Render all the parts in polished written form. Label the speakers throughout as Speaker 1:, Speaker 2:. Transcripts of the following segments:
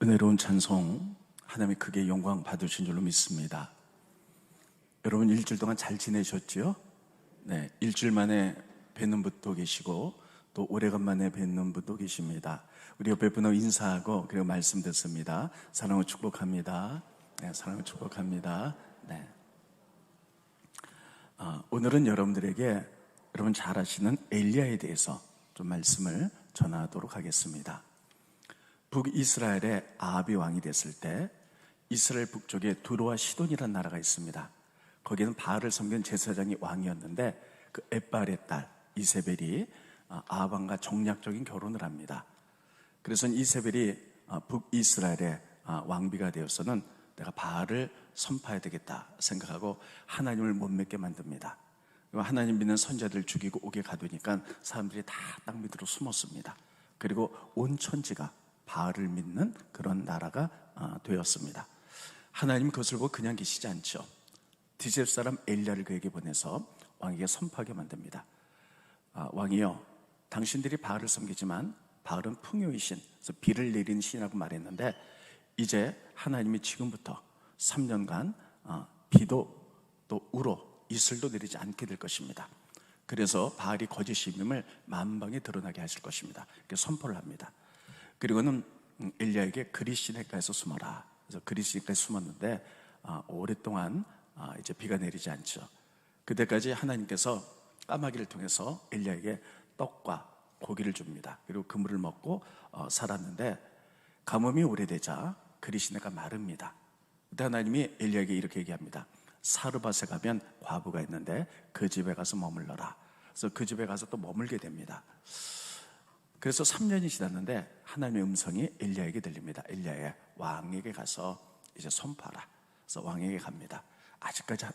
Speaker 1: 은혜로운 찬송, 하나님의 크게 영광 받으신 줄로 믿습니다. 여러분 일주일 동안 잘 지내셨죠? 네, 일주일 만에 뵙는 분도 계시고 또 오래간만에 뵙는 분도 계십니다. 우리 옆에 분하고 인사하고 그리고 말씀 듣습니다. 사랑을 축복합니다. 네, 사랑을 축복합니다. 네. 오늘은 여러분들에게 여러분 잘 아시는 엘리야에 대해서 좀 말씀을 전하도록 하겠습니다. 북이스라엘의 아합이 왕이 됐을 때 이스라엘 북쪽에 두로와 시돈이라는 나라가 있습니다. 거기는 바알을 섬기는 제사장이 왕이었는데 그 엣바알의 딸 이세벨이 아합 왕과 정략적인 결혼을 합니다. 그래서 이세벨이 북이스라엘의 왕비가 되어서는 내가 바알을 선파해야 되겠다 생각하고 하나님을 못 믿게 만듭니다. 하나님 믿는 선자들 죽이고 오게 가두니까 사람들이 다 땅 밑으로 숨었습니다. 그리고 온 천지가 바알을 믿는 그런 나라가 되었습니다. 하나님 그것을 보고 그냥 계시지 않죠. 디셉 사람 엘리야를 그에게 보내서 왕에게 선포하게 만듭니다. 왕이여, 당신들이 바알을 섬기지만 바알은 풍요이신, 그래서 비를 내리는 신이라고 말했는데 이제 하나님이 지금부터 3년간 비도 또 우로 이슬도 내리지 않게 될 것입니다. 그래서 바알이 거짓임임을 만방에 드러나게 하실 것입니다. 이렇게 선포를 합니다. 그리고는 엘리야에게 그리시네가에서 숨어라. 그래서 그리시네가에 숨었는데 오랫동안 이제 비가 내리지 않죠. 그때까지 하나님께서 까마귀를 통해서 엘리야에게 떡과 고기를 줍니다. 그리고 그물을 먹고 살았는데 가뭄이 오래되자 그리시네가 마릅니다. 그때 하나님이 엘리야에게 이렇게 얘기합니다. 사르밧에 가면 과부가 있는데 그 집에 가서 머물러라. 그래서 그 집에 가서 또 머물게 됩니다. 그래서 3년이 지났는데 하나님의 음성이 엘리야에게 들립니다. 엘리야의 왕에게 가서 이제 선포하라. 그래서 왕에게 갑니다. 아직까지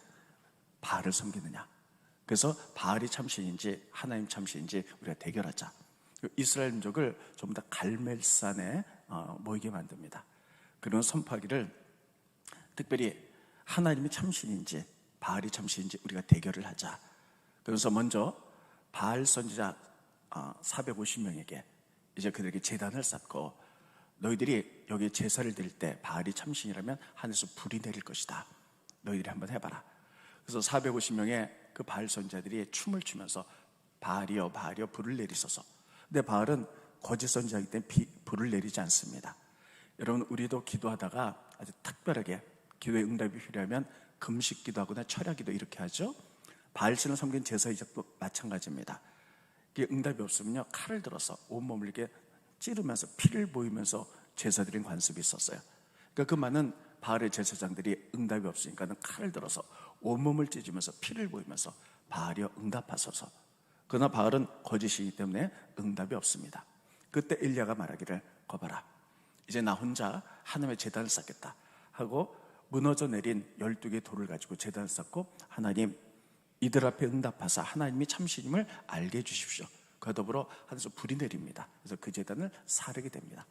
Speaker 1: 바알을 섬기느냐? 그래서 바알이 참신인지 하나님 참신인지 우리가 대결하자. 이스라엘 민족을 전부 다 갈멜산에 모이게 만듭니다. 그런 선포하기를 특별히 하나님이 참신인지 바알이 참신인지 우리가 대결을 하자. 그래서 먼저 바알 선지자 450명에게 이제 그들에게 제단을 쌓고 너희들이 여기에 제사를 드릴 때 바알이 참신이라면 하늘에서 불이 내릴 것이다. 너희들이 한번 해봐라. 그래서 450명의 그 바알 선지자들이 춤을 추면서 바알이여 바알이여 불을 내리소서. 근데 바알은 거짓 선지자이기 때문에 불을 내리지 않습니다. 여러분 우리도 기도하다가 아주 특별하게 기도의 응답이 필요하면 금식 기도하거나 철야 기도 이렇게 하죠. 바알신을 섬긴 제사 이적도 마찬가지입니다. 이게 응답이 없으면요 칼을 들어서 온몸을 이렇게 찌르면서 피를 보이면서 제사드린 관습이 있었어요. 그러니까 그 많은 바알의 제사장들이 응답이 없으니까는 칼을 들어서 온몸을 찢으면서 피를 보이면서 바알이여 응답하소서. 그러나 바알은 거짓이기 때문에 응답이 없습니다. 그때 엘리야가 말하기를 거봐라, 이제 나 혼자 하나님의 제단을 쌓겠다 하고 무너져 내린 12개의 돌을 가지고 제단을 쌓고 하나님 이들 앞에 응답하사 하나님이 참신임을 알게 해주십시오. 그와 더불어 하늘에서 불이 내립니다. 그래서 그 제단을 사르게 됩니다.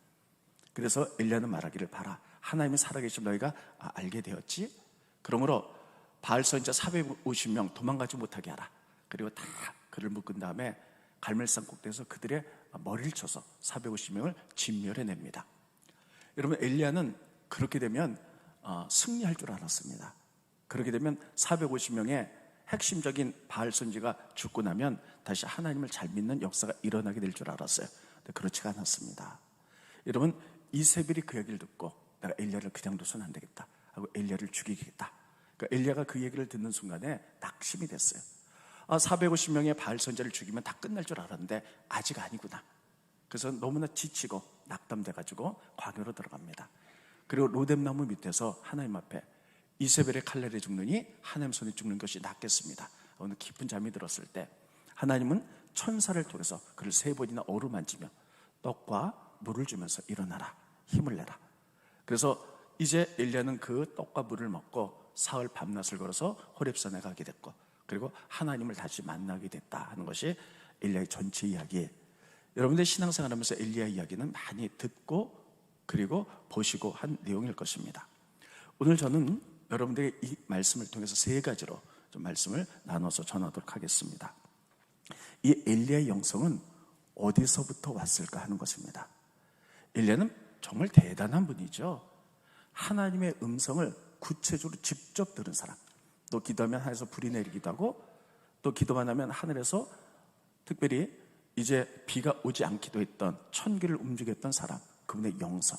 Speaker 1: 그래서 엘리야는 말하기를 봐라, 하나님이 살아계신 너희가 알게 되었지. 그러므로 바알 선지자 450명 도망가지 못하게 하라. 그리고 다 그를 묶은 다음에 갈멜산 꼭대기에서 그들의 머리를 쳐서 450명을 진멸해냅니다. 여러분 엘리야는 그렇게 되면 승리할 줄 알았습니다. 그렇게 되면 450명의 핵심적인 바알 선지가 죽고 나면 다시 하나님을 잘 믿는 역사가 일어나게 될 줄 알았어요. 근데 그렇지가 않았습니다. 여러분 이세벨이 그 얘기를 듣고 내가 엘리야를 그냥 둬서는 안 되겠다 하고 엘리야를 죽이겠다. 그러니까 엘리야가 그 얘기를 듣는 순간에 낙심이 됐어요. 450명의 바알 선지자를 죽이면 다 끝날 줄 알았는데 아직 아니구나. 그래서 너무나 지치고 낙담돼가지고 광야로 들어갑니다. 그리고 로뎀나무 밑에서 하나님 앞에 이세벨의 칼날에 죽느니 하나님 손에 죽는 것이 낫겠습니다. 오늘 깊은 잠이 들었을 때 하나님은 천사를 통해서 그를 3번이나 어루만지며 떡과 물을 주면서 일어나라, 힘을 내라. 그래서 이제 엘리야는 그 떡과 물을 먹고 사흘 밤낮을 걸어서 호렙산에 가게 됐고 그리고 하나님을 다시 만나게 됐다 하는 것이 엘리야의 전체 이야기예요. 여러분들 신앙생활하면서 엘리야 이야기는 많이 듣고 그리고 보시고 한 내용일 것입니다. 오늘 저는 여러분들의 이 말씀을 통해서 3가지로 좀 말씀을 나눠서 전하도록 하겠습니다. 이 엘리야의 영성은 어디서부터 왔을까 하는 것입니다. 엘리야는 정말 대단한 분이죠. 하나님의 음성을 구체적으로 직접 들은 사람. 또 기도하면 하늘에서 불이 내리기도 하고, 또 기도만 하면 하늘에서 특별히 이제 비가 오지 않기도 했던, 천기를 움직였던 사람, 그분의 영성.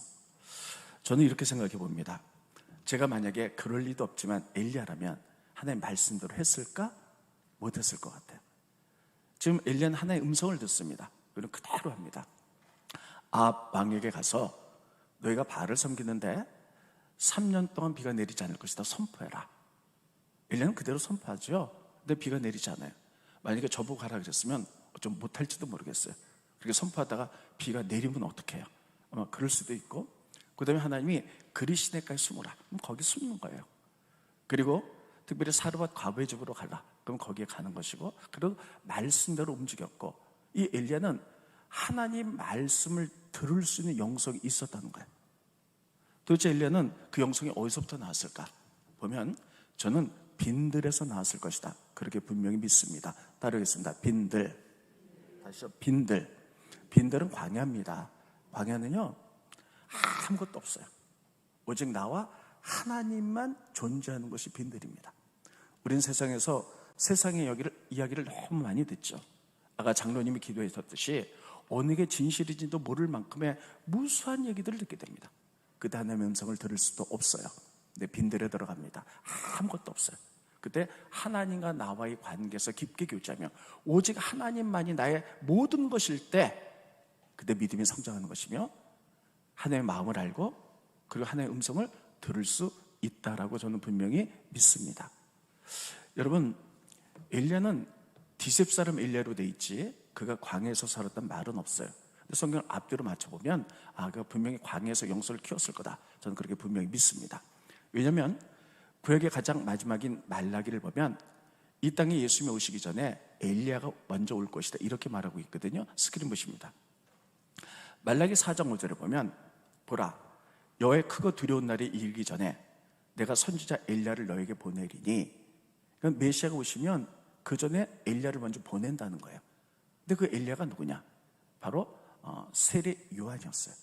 Speaker 1: 저는 이렇게 생각해 봅니다. 제가 만약에 그럴 리도 없지만 엘리야라면 하나님 말씀대로 했을까? 못했을 것 같아요. 지금 엘리야는 하나님의 음성을 듣습니다. 그리고 그대로 합니다. 아합 왕에게 가서 너희가 바알을 섬기는데 3년 동안 비가 내리지 않을 것이다 선포해라. 엘리야는 그대로 선포하죠. 근데 비가 내리지 않아요. 만약에 저보고 가라 그랬으면 좀 못할지도 모르겠어요. 그렇게 선포하다가 비가 내리면 어떡해요? 아마 그럴 수도 있고, 그 다음에 하나님이 그리시네까지 숨으라. 그럼 거기 숨는 거예요. 그리고 특별히 사르밧 과부의 집으로 가라. 그럼 거기에 가는 것이고, 그리고 말씀대로 움직였고, 이 엘리야는 하나님 말씀을 들을 수 있는 영성이 있었다는 거예요. 도대체 엘리야는 그 영성이 어디서부터 나왔을까? 보면 저는 빈들에서 나왔을 것이다. 그렇게 분명히 믿습니다. 따르겠습니다. 빈들. 다시요. 빈들. 빈들은 광야입니다. 광야는요, 아무것도 없어요. 오직 나와 하나님만 존재하는 것이 빈들입니다. 우린 세상에서 세상의 이야기를 너무 많이 듣죠. 아까 장로님이 기도했었듯이 어느 게 진실인지도 모를 만큼의 무수한 얘기들을 듣게 됩니다. 그때 하나님의 음성을 들을 수도 없어요. 근데 빈들에 들어갑니다. 아무것도 없어요. 그때 하나님과 나와의 관계에서 깊게 교제하며 오직 하나님만이 나의 모든 것일 때, 그때 믿음이 성장하는 것이며 하나님의 마음을 알고 그리고 하나님의 음성을 들을 수 있다라고 저는 분명히 믿습니다. 여러분, 엘리야는 디셉 사람 엘리야로 돼 있지 그가 광야에서 살았던 말은 없어요. 근데 성경 앞뒤로 맞춰보면 그가 분명히 광야에서 영성을 키웠을 거다. 저는 그렇게 분명히 믿습니다. 왜냐하면 구약의 가장 마지막인 말라기를 보면 이 땅에 예수님이 오시기 전에 엘리야가 먼저 올 것이다 이렇게 말하고 있거든요. 스크린 보십니다. 말라기 4장 5절에 보면 보라, 여호와의 크고 두려운 날이 이르기 전에 내가 선지자 엘리야를 너에게 보내리니, 그러니까 메시아가 오시면 그 전에 엘리야를 먼저 보낸다는 거예요. 근데 그 엘리야가 누구냐? 바로 세례 요한이었어요.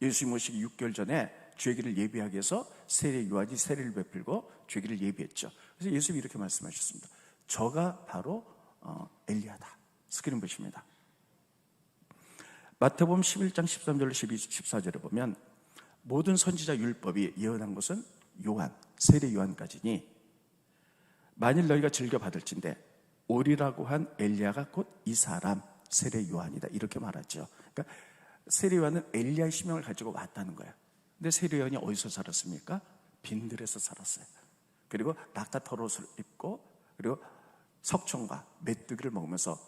Speaker 1: 예수님 오시기 6개월 전에 주의 길을 예비하기 위해서 세례 요한이 세례를 베풀고 주의 길을 예비했죠. 그래서 예수님이 이렇게 말씀하셨습니다. 저가 바로 엘리야다. 스크린 보십니다. 마태복음 11장 13절로 14절에 보면 모든 선지자 율법이 예언한 것은 요한, 세례 요한까지니 만일 너희가 즐겨 받을진대 오리라고 한 엘리야가 곧 이 사람 세례 요한이다 이렇게 말하죠. 그러니까 세례 요한은 엘리야의 시명을 가지고 왔다는 거예요. 근데 세례 요한이 어디서 살았습니까? 빈들에서 살았어요. 그리고 낙타털옷을 입고 그리고 석청과 메뚜기를 먹으면서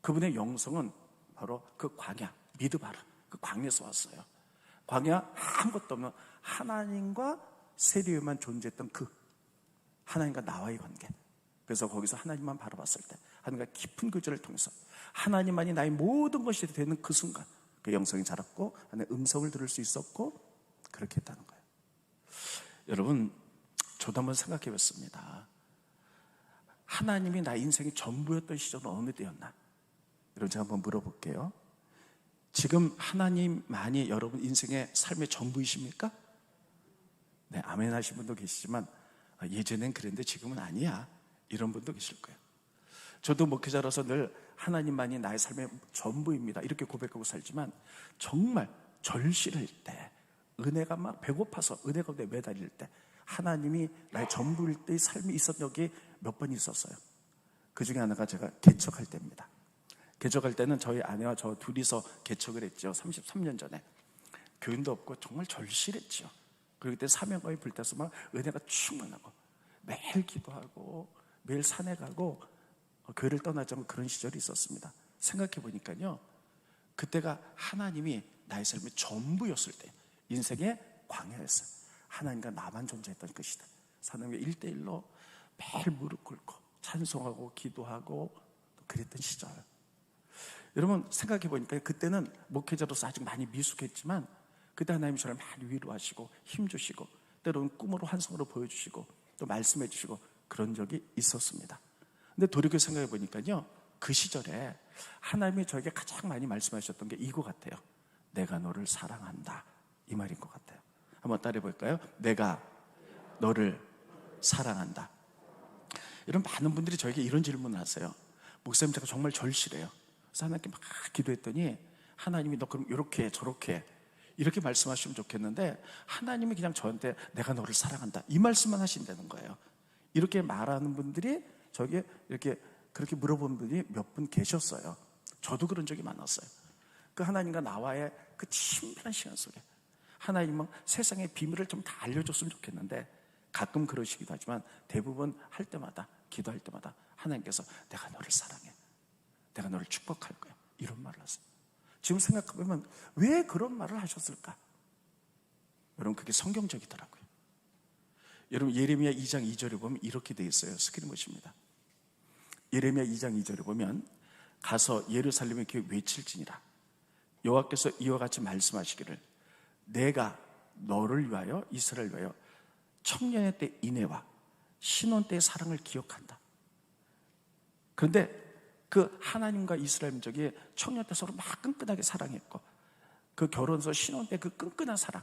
Speaker 1: 그분의 영성은 바로 그 광야 미드바라 그 광야에서 왔어요. 광야 아무것도 없는 하나님과 세례 요한만 존재했던 그 하나님과 나와의 관계. 그래서 거기서 하나님만 바라봤을 때 하나님과 깊은 교제를 통해서 하나님만이 나의 모든 것이 되는 그 순간 그 영성이 자랐고 하나님의 음성을 들을 수 있었고 그렇게 했다는 거예요. 여러분, 저도 한번 생각해 봤습니다. 하나님이 나의 인생의 전부였던 시절은 어느 때였나? 여러분, 제가 한번 물어볼게요. 지금 하나님만이 여러분 인생의 삶의 전부이십니까? 네, 아멘 하신 분도 계시지만 예전엔 그랬는데 지금은 아니야 이런 분도 계실 거예요. 저도 목회자로서 늘 하나님만이 나의 삶의 전부입니다 이렇게 고백하고 살지만 정말 절실할 때 은혜가 막 배고파서 은혜 가운데 매달릴 때 하나님이 나의 전부일 때의 삶이 있었던 적이 몇 번 있었어요. 그 중에 하나가 제가 개척할 때입니다. 개척할 때는 저희 아내와 저 둘이서 개척을 했죠. 33년 전에. 교인도 없고 정말 절실했죠. 그리고 그때 사명감이 불타서 막 은혜가 충만하고 매일 기도하고 매일 산에 가고 교회를 떠나지 않고 그런 시절이 있었습니다. 생각해 보니까요, 그때가 하나님이 나의 삶의 전부였을 때 인생의 광야였어요. 하나님과 나만 존재했던 것이다. 하나님과 1대1로 매일 무릎 꿇고 찬송하고 기도하고 그랬던 시절. 여러분 생각해 보니까 그때는 목회자로서 아직 많이 미숙했지만 그때 하나님이 저를 많이 위로하시고 힘주시고 때로는 꿈으로 환상으로 보여주시고 또 말씀해 주시고 그런 적이 있었습니다. 근데 돌이켜 생각해 보니까요, 그 시절에 하나님이 저에게 가장 많이 말씀하셨던 게 이거 같아요. 내가 너를 사랑한다. 이 말인 것 같아요. 한번 따라해 볼까요? 내가 너를 사랑한다. 이런 많은 분들이 저에게 이런 질문을 하세요. 목사님, 제가 정말 절실해요. 그래서 하나님께 막 기도했더니 하나님이 너 그럼 이렇게 저렇게 이렇게 말씀하시면 좋겠는데 하나님이 그냥 저한테 내가 너를 사랑한다 이 말씀만 하신다는 거예요. 이렇게 말하는 분들이 저에게 이렇게 그렇게 물어본 분이 몇 분 계셨어요. 저도 그런 적이 많았어요. 그 하나님과 나와의 그 친밀한 시간 속에 하나님은 세상의 비밀을 좀 다 알려줬으면 좋겠는데 가끔 그러시기도 하지만 대부분 할 때마다 기도할 때마다 하나님께서 내가 너를 사랑해, 내가 너를 축복할 거야 이런 말을 하세요. 지금 생각해보면 왜 그런 말을 하셨을까? 여러분 그게 성경적이더라고요. 여러분 예레미야 2장 2절에 보면 이렇게 되어 있어요. 스크린 보십니다. 예레미야 2장 2절에 보면 가서 예루살렘에 이렇게 외칠지니라 여호와께서 이와 같이 말씀하시기를 내가 너를 위하여 이스라엘을 위하여 청년의 때 인애와 신혼 때의 사랑을 기억한다. 그런데 그 하나님과 이스라엘 민족이 청년 때 서로 막 끈끈하게 사랑했고 그 결혼서 신혼 때 그 끈끈한 사랑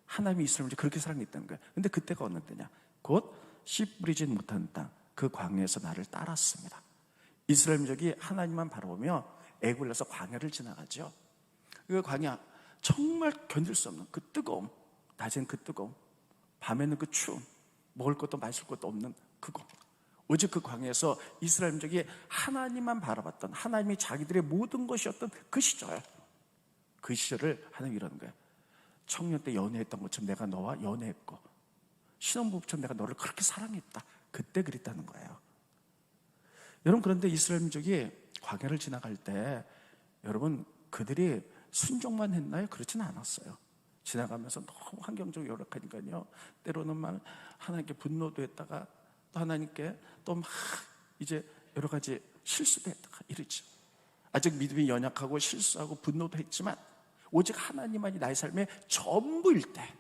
Speaker 1: 하나님이 이스라엘 민족이 그렇게 사랑했다는 거예요. 근데 그때가 어느 때냐? 곧 씨 뿌리진 못하는 땅 그 광야에서 나를 따랐습니다. 이스라엘 민족이 하나님만 바라보며 애굽을 나서 광야를 지나가죠. 그 광야 정말 견딜 수 없는 그 뜨거움, 낮엔 그 뜨거움, 밤에는 그 추움, 먹을 것도 마실 것도 없는 그거. 오직 그 광야에서 이스라엘 민족이 하나님만 바라봤던 하나님이 자기들의 모든 것이었던 그 시절, 그 시절을 하나님이 이러는 거예요. 청년 때 연애했던 것처럼 내가 너와 연애했고 신혼부부처럼 내가 너를 그렇게 사랑했다. 그때 그랬다는 거예요. 여러분 그런데 이스라엘 민족이 광야를 지나갈 때 여러분 그들이 순종만 했나요? 그렇지는 않았어요. 지나가면서 너무 환경적으로 열악하니까요. 때로는 막 하나님께 분노도 했다가 또 하나님께 또 막 이제 여러 가지 실수도 했다가 이러죠. 아직 믿음이 연약하고 실수하고 분노도 했지만 오직 하나님만이 나의 삶의 전부일 때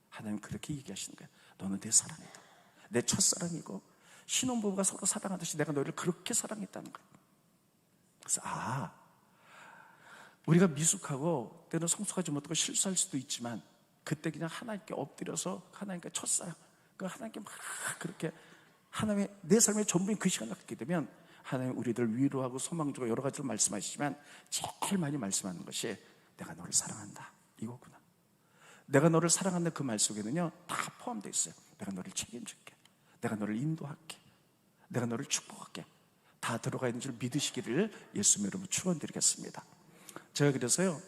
Speaker 1: 하나님 그렇게 얘기하시는 거예요. 너는 내 사랑이다. 내 첫사랑이고 신혼부부가 서로 사랑하듯이 내가 너희를 그렇게 사랑했다는 거예요. 그래서 우리가 미숙하고 때는 성숙하지 못하고 실수할 수도 있지만 그때 그냥 하나님께 엎드려서 하나님께 첫사랑 그 하나님께 막 그렇게 하나님의 내 삶의 전부인 그 시간을 갖게 되면 하나님 우리들 위로하고 소망 주고 여러 가지로 말씀하시지만 제일 많이 말씀하는 것이 내가 너를 사랑한다 이거구나. 내가 너를 사랑한다 그 말 속에는요 다 포함되어 있어요. 내가 너를 책임질게, 내가 너를 인도할게, 내가 너를 축복할게 다 들어가 있는 줄 믿으시기를 예수님 이름으로 축원드리겠습니다. 제가 그래서요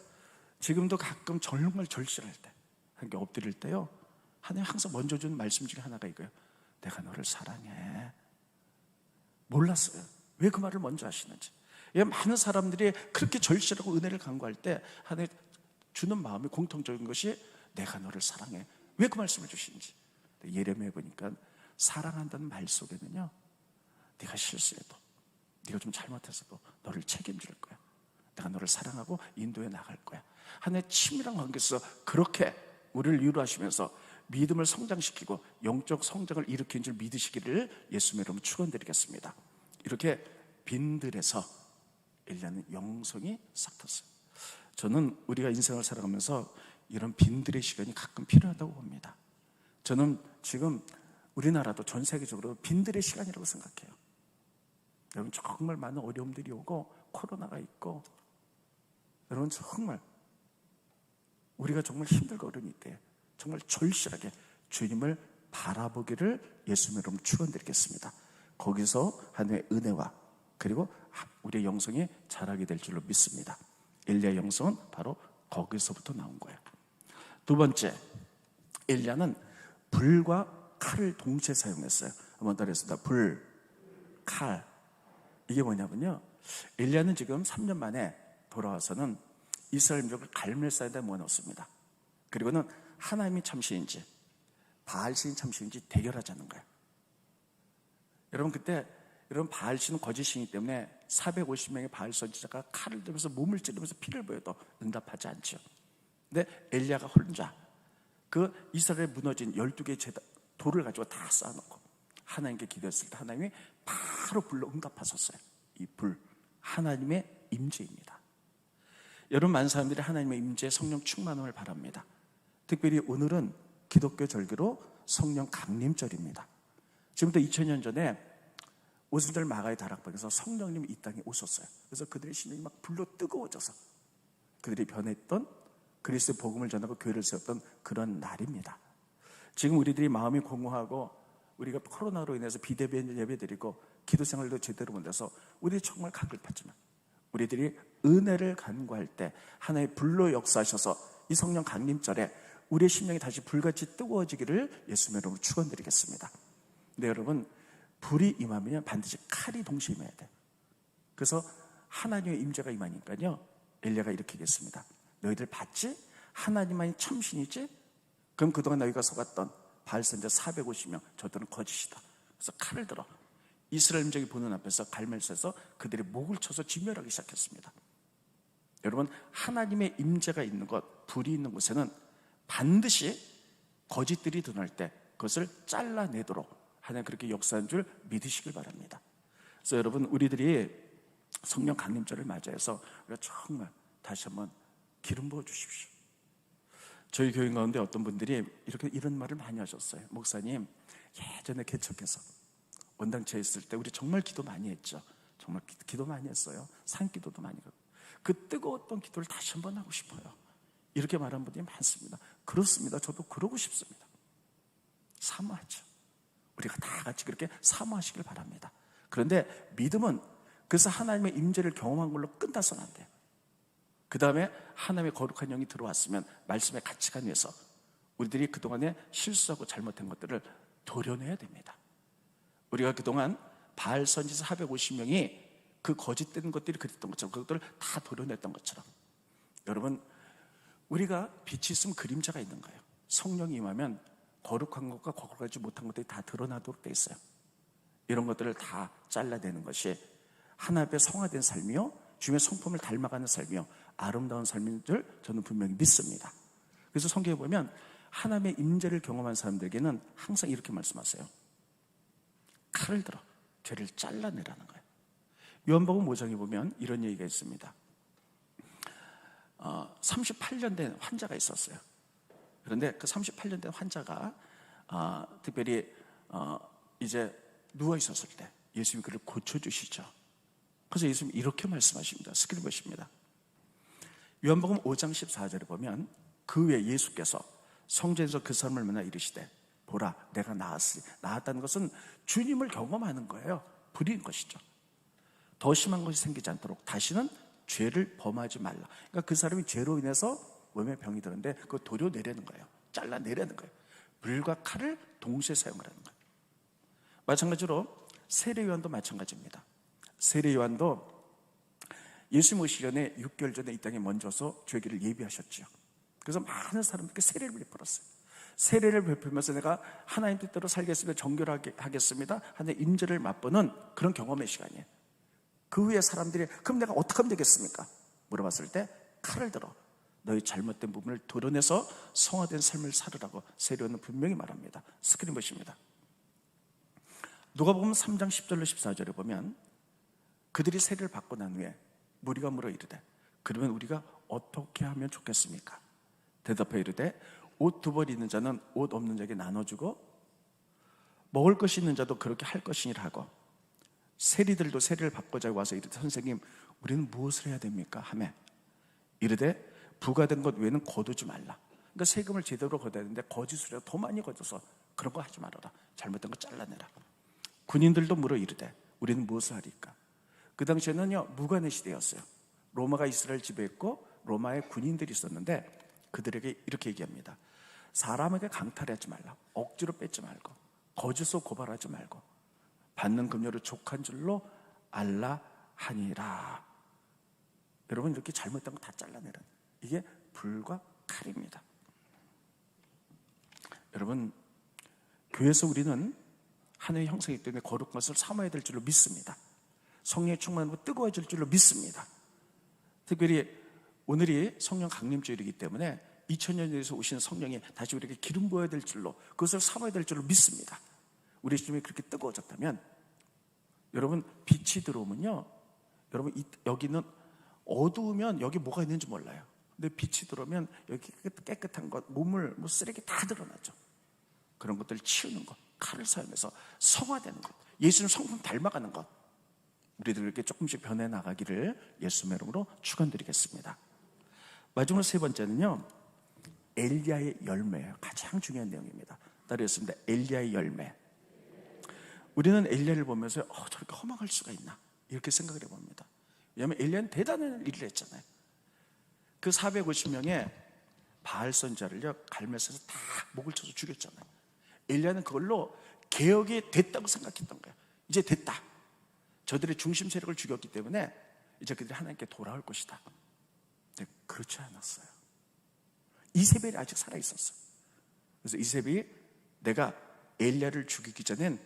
Speaker 1: 지금도 가끔 정말 절실할 때 하나님께 엎드릴 때요 하나님 항상 먼저 주는 말씀 중에 하나가 이거예요. 내가 너를 사랑해. 몰랐어요 왜 그 말을 먼저 하시는지. 많은 사람들이 그렇게 절실하고 은혜를 간구할 때 하나님 주는 마음이 공통적인 것이 내가 너를 사랑해. 왜 그 말씀을 주시는지. 예레미야에 보니까 사랑한다는 말 속에는요 네가 실수해도 네가 좀 잘못해서도 너를 책임질 거야. 내가 너를 사랑하고 인도해 나갈 거야. 하나님의 친밀한 관계에서 그렇게 우리를 위로하시면서 믿음을 성장시키고 영적 성장을 일으키는 줄 믿으시기를 예수님의 이름으로 축원드리겠습니다. 이렇게 빈들에서 엘리야는 영성이 싹 텄어요. 저는 우리가 인생을 살아가면서 이런 빈들의 시간이 가끔 필요하다고 봅니다. 저는 지금 우리나라도 전 세계적으로 빈들의 시간이라고 생각해요. 여러분 정말 많은 어려움들이 오고 코로나가 있고 여러분 정말 우리가 정말 힘들고 어려움이 있대. 정말 절실하게 주님을 바라보기를 예수님의 이름으로 축원드리겠습니다. 거기서 하나님의 은혜와 그리고 우리의 영성이 자라게 될 줄로 믿습니다. 엘리야의 영성은 바로 거기서부터 나온 거예요. 두 번째, 엘리야는 불과 칼을 동시에 사용했어요. 한번 따라했습니다. 불, 칼. 이게 뭐냐면요 엘리야는 지금 3년 만에 돌아와서는 이스라엘 민족을 갈멜산에다 모아놓습니다. 그리고는 하나님이 참신인지 바알신이 참신인지 대결하자는 거예요. 여러분 그때 여러분 바알신은 거짓신이기 때문에 450명의 바알 선지자가 칼을 들면서 몸을 찌르면서 피를 보여도 응답하지 않죠. 근데 엘리야가 혼자 그 이스라엘에 무너진 12개의 돌을 가지고 다 쌓아놓고 하나님께 기도했을 때 하나님이 바로 불로 응답하셨어요. 이 불, 하나님의 임재입니다. 여러분 많은 사람들이 하나님의 임재 성령 충만함을 바랍니다. 특별히 오늘은 기독교 절기로 성령 강림절입니다. 지금부터 2000년 전에 오순절 마가의 다락방에서 성령님이 이 땅에 오셨어요. 그래서 그들의 심령이 막 불로 뜨거워져서 그들이 변했던, 그리스도의 복음을 전하고 교회를 세웠던 그런 날입니다. 지금 우리들이 마음이 공허하고 우리가 코로나로 인해서 비대면 예배드리고 기도 생활도 제대로 못해서 우리 정말 가글팠지만, 우리들이 은혜를 간구할 때 하나의 불로 역사하셔서 이 성령 강림절에 우리의 심령이 다시 불같이 뜨거워지기를 예수님의 이름으로 축원드리겠습니다. 근데 여러분, 불이 임하면 반드시 칼이 동시에 임해야 돼요. 그래서 하나님의 임재가 임하니까요, 엘리야가 이렇게 얘기했습니다. 너희들 봤지? 하나님만이 참신이지? 그럼 그동안 너희가 속았던 바알 선지자 450명, 저들은 거짓이다. 그래서 칼을 들어 이스라엘 민족이 보는 앞에서 갈멜 써서 그들의 목을 쳐서 진멸하기 시작했습니다. 여러분, 하나님의 임재가 있는 곳, 불이 있는 곳에는 반드시 거짓들이 드러날 때 그것을 잘라내도록 하나님 그렇게 역사한 줄 믿으시길 바랍니다. 그래서 여러분, 우리들이 성령 강림절을 맞이해서 우리가 정말 다시 한번 기름 부어 주십시오. 저희 교인 가운데 어떤 분들이 이런 말을 많이 하셨어요. 목사님, 예전에 개척해서 원당체에 있을 때 우리 정말 기도 많이 했죠. 정말 기도 많이 했어요. 산기도도 많이 하고, 그 뜨거웠던 기도를 다시 한번 하고 싶어요. 이렇게 말하는 분들이 많습니다. 그렇습니다. 저도 그러고 싶습니다. 사모하죠. 우리가 다 같이 그렇게 사모하시길 바랍니다. 그런데 믿음은 그래서 하나님의 임재를 경험한 걸로 끝나서는 안 돼요. 그 다음에 하나님의 거룩한 영이 들어왔으면 말씀의 가치관 위해서 우리들이 그동안에 실수하고 잘못한 것들을 도려내야 됩니다. 우리가 그동안 바알 선지자 450명이 그 거짓된 것들이 그랬던 것처럼 그것들을 다 도려냈던 것처럼, 여러분, 우리가 빛이 있으면 그림자가 있는 거예요. 성령이 임하면 거룩한 것과 거룩하지 못한 것들이 다 드러나도록 돼 있어요. 이런 것들을 다 잘라내는 것이 하나님 앞에 성화된 삶이요, 주님의 성품을 닮아가는 삶이요, 아름다운 삶인 줄 저는 분명히 믿습니다. 그래서 성경에 보면 하나님의 임재를 경험한 사람들에게는 항상 이렇게 말씀하세요. 칼을 들어 죄를 잘라내라는 거예요. 요한복음 5장에 보면 이런 얘기가 있습니다. 38년 된 환자가 있었어요. 그런데 그 38년 된 환자가 특별히 이제 누워 있었을 때 예수님이 그를 고쳐주시죠. 그래서 예수님이 이렇게 말씀하십니다. 스크린 보십니다. 요한복음 5장 14절에 보면 그 후에 예수께서 성전에서 그 사람을 만나 이르시되 보라, 내가 나았다는 것은 주님을 경험하는 거예요. 불인 것이죠. 더 심한 것이 생기지 않도록 다시는 죄를 범하지 말라. 그러니까 그 사람이 죄로 인해서 몸에 병이 드는데 그거 도려내려는 거예요. 잘라내려는 거예요. 불과 칼을 동시에 사용하라는 거예요. 마찬가지로 세례요한도 마찬가지입니다. 세례요한도 예수님 오시기 전에 6개월 전에 이 땅에 먼저서 죄기를 예비하셨죠. 그래서 많은 사람들께 세례를 베풀었어요. 세례를 베풀면서 내가 하나님 뜻대로 살겠으며 정결하게 하겠습니다 하나님의 임재를 맛보는 그런 경험의 시간이에요. 그 후에 사람들이 그럼 내가 어떻게 하면 되겠습니까? 물어봤을 때 칼을 들어 너희 잘못된 부분을 도려내서 성화된 삶을 살으라고 세례요한은 분명히 말합니다. 스크린 보십니다. 누가복음 3장 10절로 14절에 보면 그들이 세례를 받고 난 후에 무리가 물어 이르되 그러면 우리가 어떻게 하면 좋겠습니까? 대답해 이르되 옷 2벌 있는 자는 옷 없는 자에게 나눠주고 먹을 것이 있는 자도 그렇게 할 것이니라 하고 세리들도 세례를 받고자 와서 이르되 선생님 우리는 무엇을 해야 됩니까? 하매 이르되 부과된 것 외에는 거두지 말라. 그러니까 세금을 제대로 걷어야 되는데 거짓으로 더 많이 걷어서 그런 거 하지 말아라. 잘못된 거 잘라내라. 군인들도 물어 이르되 우리는 무엇을 하리까? 그 당시에는요 무관의 시대였어요. 로마가 이스라엘 지배했고 로마의 군인들이 있었는데 그들에게 이렇게 얘기합니다. 사람에게 강탈하지 말라. 억지로 뺏지 말고 거짓으로 고발하지 말고 받는 금료를 족한 줄로 알라 하니라. 여러분 이렇게 잘못된 거 다 잘라내라. 이게 불과 칼입니다. 여러분 교회에서 우리는 하나님의 형상이기 때문에 거룩한 것을 사모해야 될 줄로 믿습니다. 성령의 충만으로 뜨거워질 줄로 믿습니다. 특별히 오늘이 성령 강림주일이기 때문에 2000년에서 오신 성령이 다시 우리에게 기름 부어야 될 줄로 그것을 사모해야 될 줄로 믿습니다. 우리 주님이 그렇게 뜨거워졌다면 여러분 빛이 들어오면요 여러분 여기는 어두우면 여기 뭐가 있는지 몰라요. 근데 빛이 들어오면 여기 깨끗한 것, 몸을 뭐 쓰레기 다 드러나죠. 그런 것들을 치우는 것, 칼을 사용해서 성화되는 것, 예수님 성품 닮아가는 것, 우리들에게 조금씩 변해 나가기를 예수님의 이름으로 축원드리겠습니다. 마지막으로 세 번째는요, 엘리야의 열매예요. 가장 중요한 내용입니다. 따르겠습니다. 엘리야의 열매. 우리는 엘리야를 보면서 저렇게 허망할 수가 있나 이렇게 생각을 해봅니다. 왜냐하면 엘리야는 대단한 일을 했잖아요. 그 450명의 바알 선지자를요 갈멜에서 다 목을 쳐서 죽였잖아요. 엘리야는 그걸로 개혁이 됐다고 생각했던 거예요. 이제 됐다. 저들의 중심 세력을 죽였기 때문에 이제 그들이 하나님께 돌아올 것이다. 근데 그렇지 않았어요. 이세벨이 아직 살아있었어요. 그래서 이세벨이 내가 엘리야를 죽이기 전엔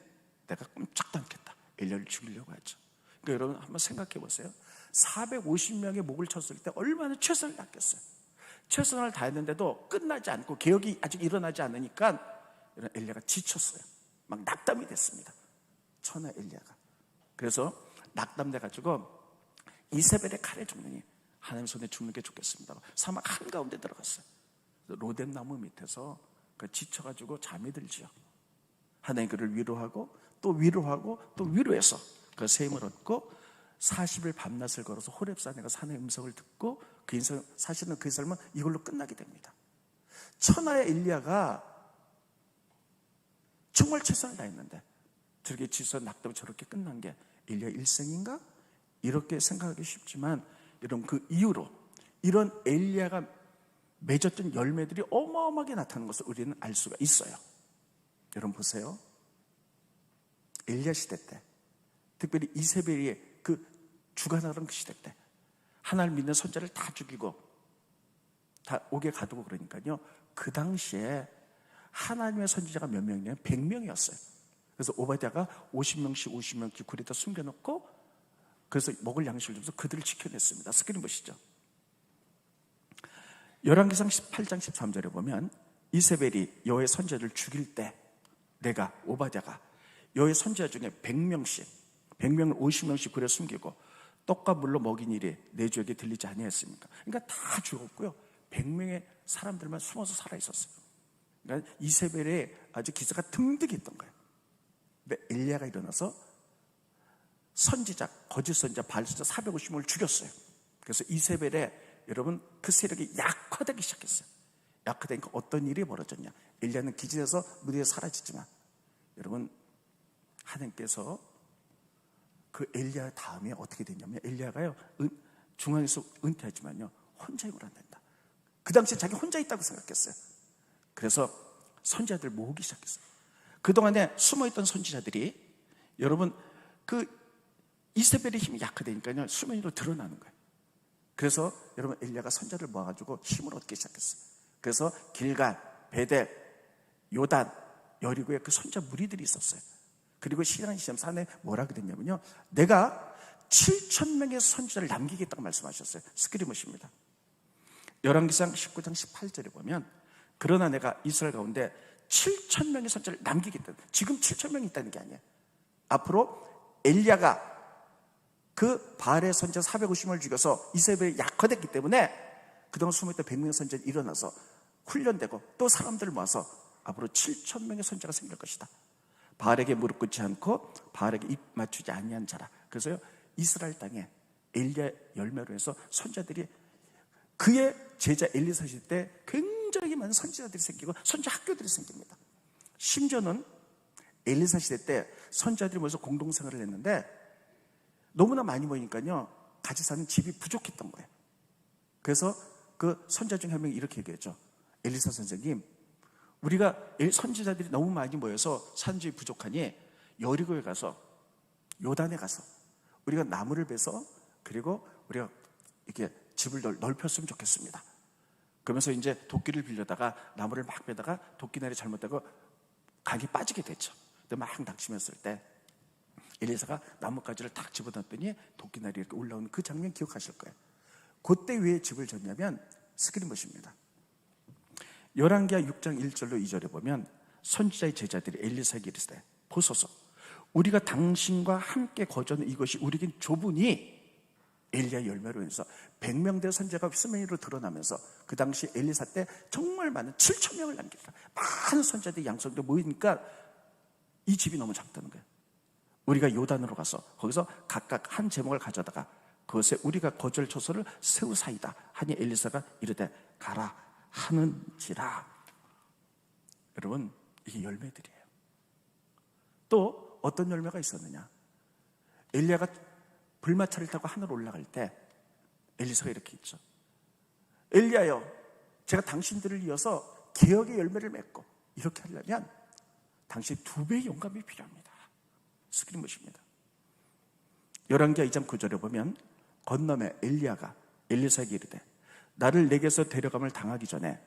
Speaker 1: 내가 꼼짝도 않겠다. 엘리야를 죽이려고 하죠. 그러니까 여러분 한번 생각해 보세요. 450명의 목을 쳤을 때 얼마나 최선을 다했겠어요. 최선을 다했는데도 끝나지 않고 개혁이 아직 일어나지 않으니까 엘리야가 지쳤어요. 막 낙담이 됐습니다. 천하 엘리야가. 그래서 낙담돼가지고 이세벨의 칼에 죽느니 하나님 손에 죽는 게 좋겠습니다. 사막 한가운데 들어갔어요. 로뎀 나무 밑에서 지쳐가지고 잠이 들지요. 하나님 그를 위로하고 또 위로하고 또 위로해서 그 셈을 얻고 40일 밤낮을 걸어서 호렙산에 가서 하나님의 음성을 듣고 그 인생, 사실은 그 삶은 이걸로 끝나게 됩니다. 천하의 엘리야가 정말 최선을 다했는데 저렇게 지쳐 낙담 저렇게 끝난 게 엘리야 일생인가? 이렇게 생각하기 쉽지만 여러분 그 이후로 이런 엘리야가 맺었던 열매들이 어마어마하게 나타나는 것을 우리는 알 수가 있어요. 여러분 보세요. 엘리야 시대 때, 특별히 이세벨이 그 주관하던 그 시대 때 하나님을 믿는 선자를 다 죽이고 다 옥에 가두고 그러니까요. 그 당시에 하나님의 선지자가 몇 명이냐면 100명이었어요. 그래서 오바댜가 50명씩 굴에다 숨겨놓고 그래서 먹을 양식을 주면서 그들을 지켜냈습니다. 스크린 보시죠. 열왕기상 18장 13절에 보면 이세벨이 여호와의 선지자를 죽일 때 내가 오바댜가 여호와의 선지자 중에 100명을 50명씩 굴에 숨기고 떡과 물로 먹인 일이 내 주에게 들리지 아니했습니까? 그러니까 다 죽었고요. 100명의 사람들만 숨어서 살아 있었어요. 그러니까 이세벨의 아주 기세가 등등했던 거예요. 근데 엘리야가 일어나서 선지자, 거짓 선지자, 바알 선지자 450명을 죽였어요. 그래서 이세벨의 여러분 그 세력이 약화되기 시작했어요. 약화되니까 어떤 일이 벌어졌냐? 엘리야는 기진에서 무대에 사라지지만 여러분 하나님께서 그 엘리야 다음에 어떻게 됐냐면 엘리야가요 중앙에서 은퇴하지만요 혼자 힘을 안 낸다. 그 당시에 자기 혼자 있다고 생각했어요. 그래서 선지자들 모으기 시작했어요. 그동안에 숨어있던 선지자들이 여러분 그 이세벨의 힘이 약화되니까요 수면위로 드러나는 거예요. 그래서 여러분 엘리야가 선지자를 모아가지고 힘을 얻기 시작했어요. 그래서 길갈, 베델, 요단, 여리고에 그 선지자 무리들이 있었어요. 그리고 시간 시점 산에 뭐라 그랬냐면요 내가 7,000명의 선지자를 남기겠다고 말씀하셨어요. 스크린 보십니다. 열왕기상 19장 18절에 보면 그러나 내가 이스라엘 가운데 7,000명의 선지자를 남기겠다. 지금 7,000명이 있다는 게 아니에요. 앞으로 엘리야가 그 바알의 선지자 450명을 죽여서 이세벨이 약화됐기 때문에 그동안 숨어있던 100명의 선지자들이 일어나서 훈련되고 또 사람들을 모아서 앞으로 7,000명의 선지자가 생길 것이다. 바알에게 무릎 꿇지 않고 바알에게 입 맞추지 아니한 자라. 그래서요 이스라엘 땅에 엘리야 열매로 해서 선지자들이 그의 제자 엘리사 시대 때 굉장히 많은 선지자들이 생기고 선지자 학교들이 생깁니다. 심지어는 엘리사 시대 때 선지자들이 모여서 공동생활을 했는데 너무나 많이 모이니까요 같이 사는 집이 부족했던 거예요. 그래서 그 선지자 중에 한 명이 이렇게 얘기했죠. 엘리사 선생님, 우리가 선지자들이 너무 많이 모여서 사는 집이 부족하니 여리고에 가서 요단에 가서 우리가 나무를 베서 그리고 우리가 이렇게 집을 넓혔으면 좋겠습니다. 그러면서 이제 도끼를 빌려다가 나무를 막 베다가 도끼날이 잘못되고 각이 빠지게 됐죠. 근데 막 닥치면서 때 엘리사가 나뭇가지를 탁 집어넣었더니 도끼날이 이렇게 올라오는 그 장면 기억하실 거예요. 그때 왜 집을 졌냐면 스크린 보십니다. 열왕기하 6장 1절로 2절에 보면 선지자의 제자들이 엘리사에게 이르시되 보소서 우리가 당신과 함께 거주하는 이것이 우리에겐 좁으니 엘리야의 열매로 인해서 100명대 선지자가 수메이로 드러나면서 그 당시 엘리사 때 정말 많은 7천 명을 남겼다. 많은 선지자들이 양성도 모이니까 이 집이 너무 작다는 거예요. 우리가 요단으로 가서 거기서 각각 한 제목을 가져다가 그것에 우리가 거절 초소를 세우사이다 하니 엘리사가 이르되 가라 하는지라. 여러분, 이게 열매들이에요. 또 어떤 열매가 있었느냐? 엘리야가 불마차를 타고 하늘 올라갈 때 엘리사가 이렇게 있죠. 엘리야여, 제가 당신들을 이어서 개혁의 열매를 맺고 이렇게 하려면 당신 2배의 용감이 필요합니다. 스크린 보십니다. 열왕기하 2장 9절에 보면 건너매 엘리야가 엘리사에게 이르되 나를 내게서 데려감을 당하기 전에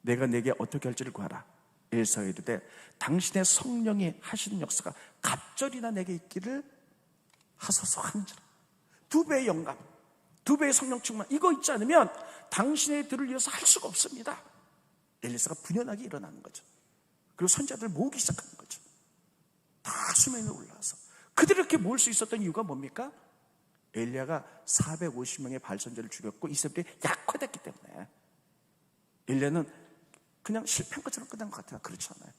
Speaker 1: 내가 내게 어떻게 할지를 구하라. 엘리사가 이르되 당신의 성령이 하시는 역사가 갑절이나 내게 있기를 하소서 하는지라. 2배의 영감, 2배의 성령 충만, 이거 있지 않으면 당신의 들을 이어서 할 수가 없습니다. 엘리사가 분연하게 일어나는 거죠. 그리고 선지자들 모으기 시작하는 거죠. 다 수면에 올라와서 그들이 이렇게 모을 수 있었던 이유가 뭡니까? 엘리야가 450명의 발선자를 죽였고 이스라엘이 약화됐기 때문에. 엘리야는 그냥 실패한 것처럼 끝난 것 같아요. 그렇지 않아요.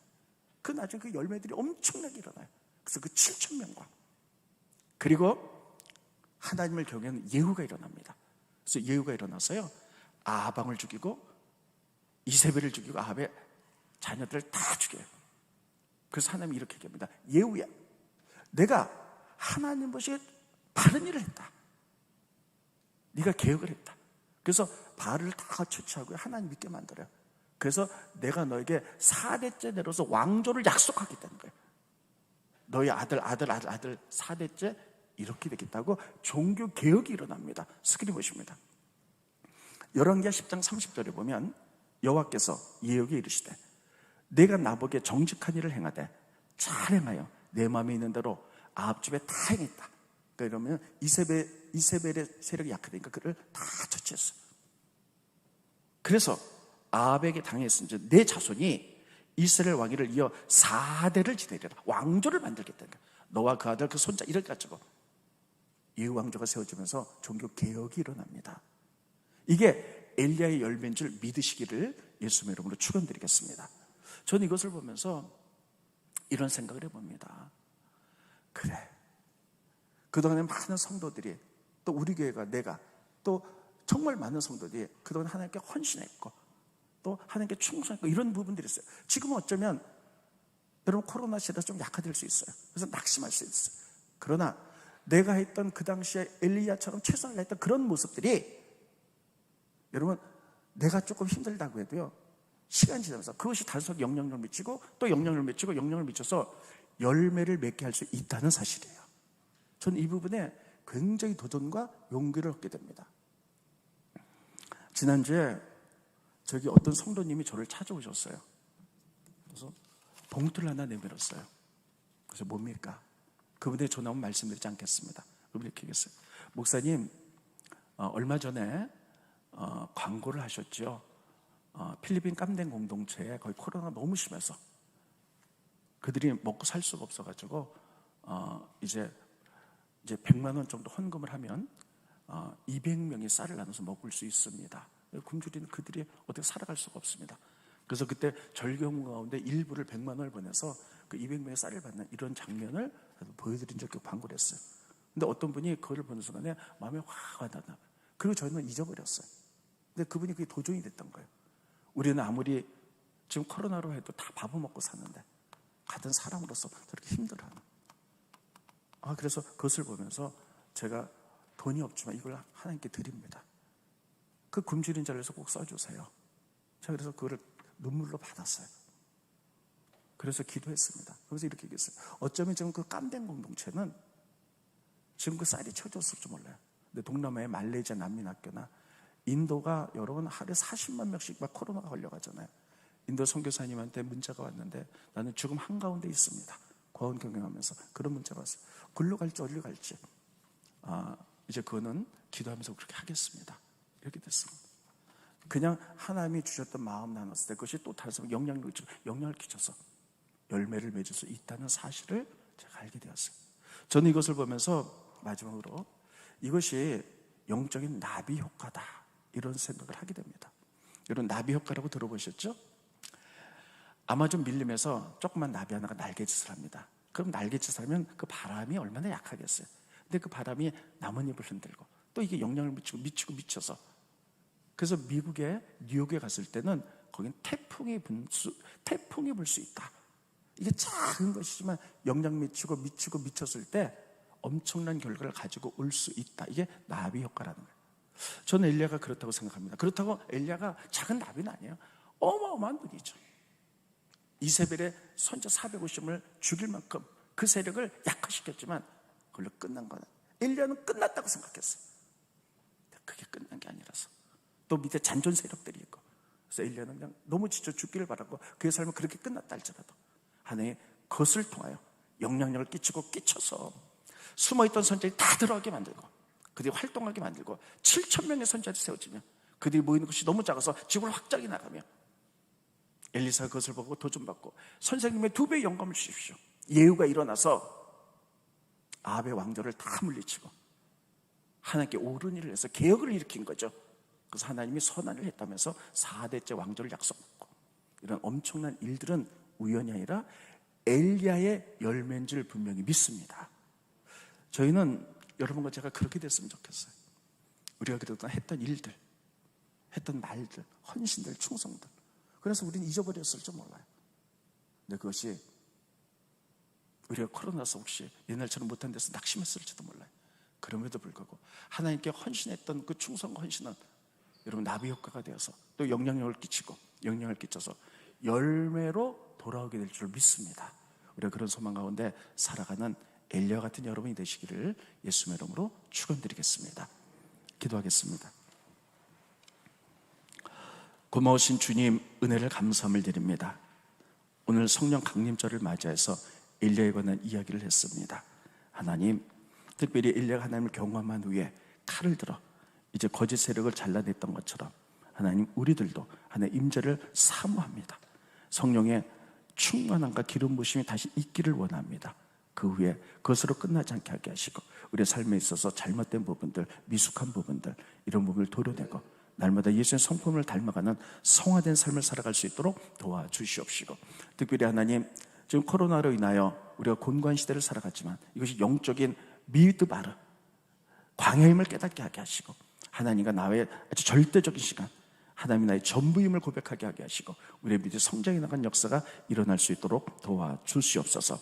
Speaker 1: 그 나중에 그 열매들이 엄청나게 일어나요. 그래서 그 7천 명과 그리고 하나님을 경외하는 예후가 일어납니다. 그래서 예후가 일어나서요, 아방을 죽이고 이세벨을 죽이고 아합의 자녀들을 다 죽여요. 그래서 하나님이 이렇게 얘기합니다. 예후야, 내가 하나님 보시기에 바른 일을 했다. 네가 개혁을 했다. 그래서 바알을 다 처치하고 하나님 믿게 만들어요. 그래서 내가 너에게 4대째 내려서 왕조를 약속하겠다는 거예요. 너희 아들 4대째 이렇게 되겠다고 종교 개혁이 일어납니다. 스크린 보십니다. 열왕기하 10장 30절에 보면 여호와께서 예후에게 이르시되 내가 나보기에 정직한 일을 행하되 잘 행하여 내 마음에 있는 대로 아합 집에 다 행했다. 그러면 이세벨의 세력이 약화되니까 그를 다 처치했어요. 그래서 아합에게 당했으니 내 자손이 이스라엘 왕위를 이어 4대를 지내리라. 왕조를 만들겠다는 거야. 너와 그 아들 그 손자 이렇게 가지고 예후 왕조가 세워지면서 종교 개혁이 일어납니다. 이게 엘리야의 열매인 줄 믿으시기를 예수님의 이름으로 축원드리겠습니다. 저는 이것을 보면서 이런 생각을 해봅니다. 그래, 그동안에 많은 성도들이, 또 우리 교회가, 내가, 또 정말 많은 성도들이 그동안 하나님께 헌신했고 또 하나님께 충성했고 이런 부분들이 있어요. 지금은 어쩌면 여러분 코로나 시대에 좀 약화될 수 있어요. 그래서 낙심할 수 있어요. 그러나 내가 했던 그 당시에 엘리야처럼 최선을 다했던 그런 모습들이, 여러분, 내가 조금 힘들다고 해도요, 시간이 지나면서 그것이 단순히 영향력을 미치고 또 영향력을 미치고 영향을 미쳐서 열매를 맺게 할 수 있다는 사실이에요. 저는 이 부분에 굉장히 도전과 용기를 얻게 됩니다. 지난주에 저기 어떤 성도님이 저를 찾아오셨어요. 그래서 봉투를 하나 내밀었어요. 그래서 뭡니까? 그분의 전화는 말씀드리지 않겠습니다. 그분이 이렇게 얘기했어요. 목사님, 얼마 전에 광고를 하셨죠. 필리핀 깜댕 공동체에 거의 코로나가 너무 심해서 그들이 먹고 살 수가 없어가지고 이제 100만 원 정도 헌금을 하면 200명이 쌀을 나눠서 먹을 수 있습니다. 굶주리는 그들이 어떻게 살아갈 수가 없습니다. 그래서 그때 절경 가운데 일부를 100만 원을 보내서 그 200명의 쌀을 받는 이런 장면을 보여드린 적이 광고를 했어요. 근데 어떤 분이 그걸 보는 순간에 마음에 확 와닿나. 그리고 저는 잊어버렸어요. 근데 그분이 그게 도전이 됐던 거예요. 우리는 아무리 지금 코로나로 해도 다 밥을 먹고 사는데 같은 사람으로서 저렇게 힘들어하는. 그래서 그것을 보면서 제가 돈이 없지만 이걸 하나님께 드립니다. 그 굶주린 자리에서 꼭 써주세요. 제가 그래서 그거를 눈물로 받았어요. 그래서 기도했습니다. 그래서 이렇게 얘기했어요. 어쩌면 지금 그 깜댕 공동체는 지금 그 쌀이 채워졌을지 몰라요. 근데 동남아의 말레이시아 난민학교나 인도가 여러분 하루에 40만 명씩 막 코로나가 걸려가잖아요. 인도 선교사님한테 문자가 왔는데 나는 죽음 한가운데 있습니다. 과원 경영하면서 그런 문자가 왔어요. 글로 갈지 어디로 갈지 이제 그거는 기도하면서 그렇게 하겠습니다. 이렇게 됐습니다. 그냥 하나님이 주셨던 마음 나눴을 때 그것이 또 다른 사람 영향을 끼쳐서 열매를 맺을 수 있다는 사실을 제가 알게 되었어요. 저는 이것을 보면서 마지막으로 이것이 영적인 나비 효과다, 이런 생각을 하게 됩니다. 이런 나비 효과라고 들어보셨죠? 아마존 밀림에서 조그만 나비 하나가 날개짓을 합니다. 그럼 날개짓을 하면 그 바람이 얼마나 약하겠어요. 근데 그 바람이 나뭇잎을 흔들고 또 이게 영향을 미치고 미쳐서, 그래서 미국의 뉴욕에 갔을 때는 거긴 태풍이 불 수 있다. 이게 작은 것이지만 영향 미치고 미쳤을 때 엄청난 결과를 가지고 올 수 있다. 이게 나비 효과라는 거예요. 저는 엘리야가 그렇다고 생각합니다. 그렇다고 엘리야가 작은 나비는 아니에요. 어마어마한 분이죠. 이세벨의 선자 450명을 죽일 만큼 그 세력을 약화시켰지만 그걸로 끝난 거는, 엘리야는 끝났다고 생각했어요. 그게 끝난 게 아니라서 또 밑에 잔존 세력들이 있고, 그래서 엘리야는 그냥 너무 지쳐 죽기를 바라고 그의 삶은 그렇게 끝났다 할지라도 하나님의 그것을 통하여 영향력을 끼쳐서 숨어있던 선자들이 다 들어가게 만들고 그들이 활동하게 만들고 7,000명의 선자들이 세워지며 그들이 모이는 것이 너무 작아서 지구를 확장해 나가며 엘리사가 그것을 보고 도전받고 선생님의 2배의 영감을 주십시오. 예후가 일어나서 아합의 왕조를 다 물리치고 하나님께 옳은 일을 해서 개혁을 일으킨 거죠. 그래서 하나님이 선한을 했다면서 4대째 왕조를 약속했고, 이런 엄청난 일들은 우연이 아니라 엘리야의 열매인 줄 분명히 믿습니다. 저희는 여러분과 제가 그렇게 됐으면 좋겠어요. 우리가 그동안 했던 일들, 했던 말들, 헌신들, 충성들, 그래서 우리는 잊어버렸을지 몰라요. 근데 그것이 우리가 코로나서 혹시 옛날처럼 못한 데서 낙심했을지도 몰라요. 그럼에도 불구하고 하나님께 헌신했던 그 충성과 헌신은 여러분 나비 효과가 되어서 또 영향을 끼쳐서 열매로 돌아오게 될 줄 믿습니다. 우리가 그런 소망 가운데 살아가는 엘리야 같은 여러분이 되시기를 예수의 이름으로 축원드리겠습니다. 기도하겠습니다. 고마우신 주님, 은혜를 감사함을 드립니다. 오늘 성령 강림절을 맞이해서 엘리야에 관한 이야기를 했습니다. 하나님, 특별히 엘리야가 하나님을 경험한 후에 칼을 들어 이제 거짓 세력을 잘라냈던 것처럼 하나님, 우리들도 하나님의 임재를 사모합니다. 성령의 충만함과 기름 부심이 다시 있기를 원합니다. 그 후에 그것으로 끝나지 않게 하게 하시고 우리의 삶에 있어서 잘못된 부분들, 미숙한 부분들, 이런 부분을 도려내고 날마다 예수의 성품을 닮아가는 성화된 삶을 살아갈 수 있도록 도와주시옵시고, 특별히 하나님, 지금 코로나로 인하여 우리가 곤고한 시대를 살아갔지만 이것이 영적인 미드바르, 광야의 힘을 깨닫게 하게 하시고 하나님과 나의 아주 절대적인 시간, 하나님이 나의 전부임을 고백하게 하게 하시고 우리의 믿음이 성장해 나간 역사가 일어날 수 있도록 도와주시옵소서.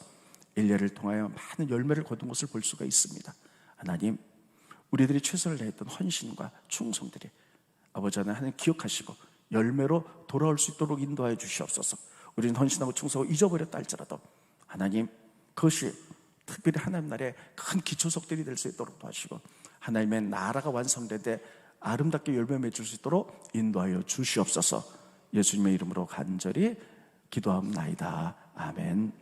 Speaker 1: 엘리야를 통하여 많은 열매를 거둔 것을 볼 수가 있습니다. 하나님, 우리들이 최선을 다했던 헌신과 충성들이 아버지 하나님 기억하시고 열매로 돌아올 수 있도록 인도하여 주시옵소서. 우리는 헌신하고 충성하고 잊어버렸다 할지라도 하나님, 그것이 특별히 하나님 나라의 큰 기초석들이 될 수 있도록 도와주시고 하나님의 나라가 완성되되 아름답게 열매 맺을 수 있도록 인도하여 주시옵소서. 예수님의 이름으로 간절히 기도하옵나이다. 아멘.